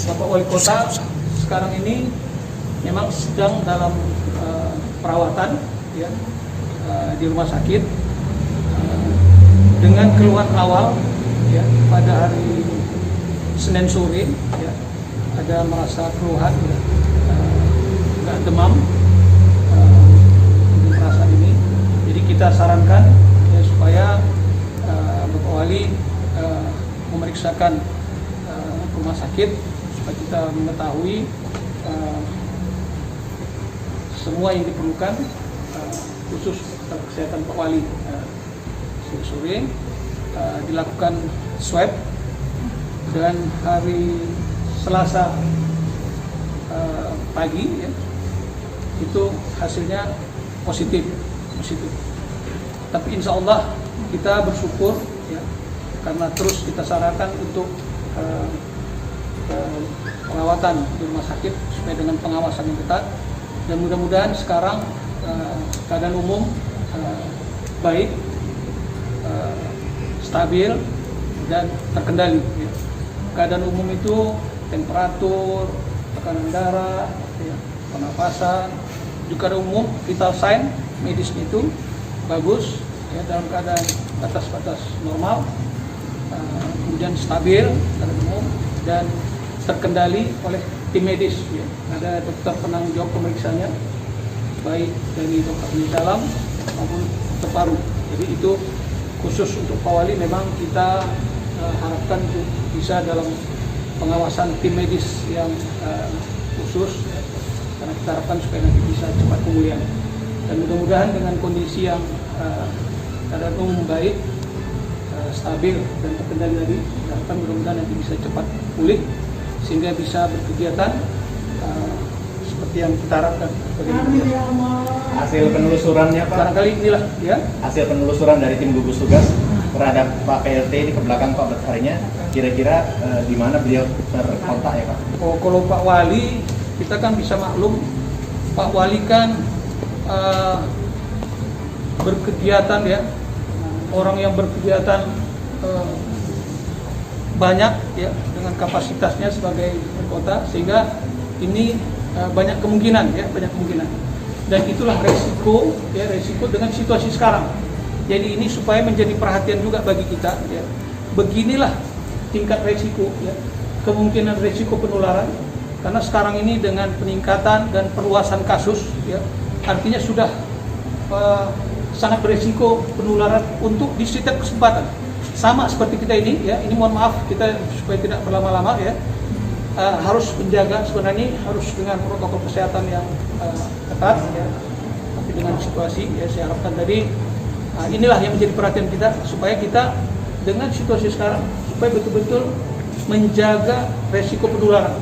Bapak Wali Kota sekarang ini memang sedang dalam perawatan ya, di rumah sakit dengan keluhan awal ya, pada hari Senin sore ya, ada merasa keluhan ya, nggak demam untuk perasaan ini. Jadi kita sarankan ya, supaya Bapak Wali memeriksakan rumah sakit supaya kita mengetahui semua yang diperlukan khusus kesehatan Pak Wali. Sore dilakukan swab dan hari Selasa pagi ya, itu hasilnya positif. Tapi insya Allah kita bersyukur ya, karena terus kita sarankan untuk perawatan di rumah sakit supaya dengan pengawasan yang ketat, dan mudah-mudahan sekarang keadaan umum baik, stabil dan terkendali ya. Keadaan umum itu temperatur, tekanan darah ya, pernapasan, juga umum vital sign medisnya itu bagus ya, dalam keadaan batas-batas normal, kemudian stabil keadaan umum dan terkendali oleh tim medis ya. Ada dokter penanggung jawab pemeriksaannya baik dari dokter di dalam maupun dokter paru. Jadi itu khusus untuk Pak Wali memang kita harapkan untuk bisa dalam pengawasan tim medis yang khusus ya, karena kita harapkan supaya nanti bisa cepat pemulihan, dan mudah-mudahan dengan kondisi yang keadaan umum baik, stabil dan terkendali tadi, kita harapkan mudah-mudahan nanti bisa cepat pulih sehingga bisa berkegiatan seperti yang kita harapkan. Hasil penelusurannya Pak, barangkali inilah ya, hasil penelusuran dari tim gugus tugas terhadap Pak PLT ini ke belakang Pak berharinya, kira-kira di mana beliau terkontak ya Pak? Oh, kalau Pak Wali kita kan bisa maklum, Pak Wali kan berkegiatan ya, orang yang berkegiatan banyak ya, dengan kapasitasnya sebagai kota, sehingga ini banyak kemungkinan ya, dan itulah resiko dengan situasi sekarang. Jadi ini supaya menjadi perhatian juga bagi kita ya. Beginilah tingkat resiko ya, kemungkinan resiko penularan, karena sekarang ini dengan peningkatan dan perluasan kasus ya, artinya sudah sangat beresiko penularan untuk di setiap kesempatan. Sama seperti kita ini ya, ini mohon maaf kita supaya tidak berlama-lama ya, harus menjaga, sebenarnya harus dengan protokol kesehatan yang ketat ya, tapi dengan situasi ya, saya harapkan tadi inilah yang menjadi perhatian kita, supaya kita dengan situasi sekarang supaya betul-betul menjaga resiko penularan.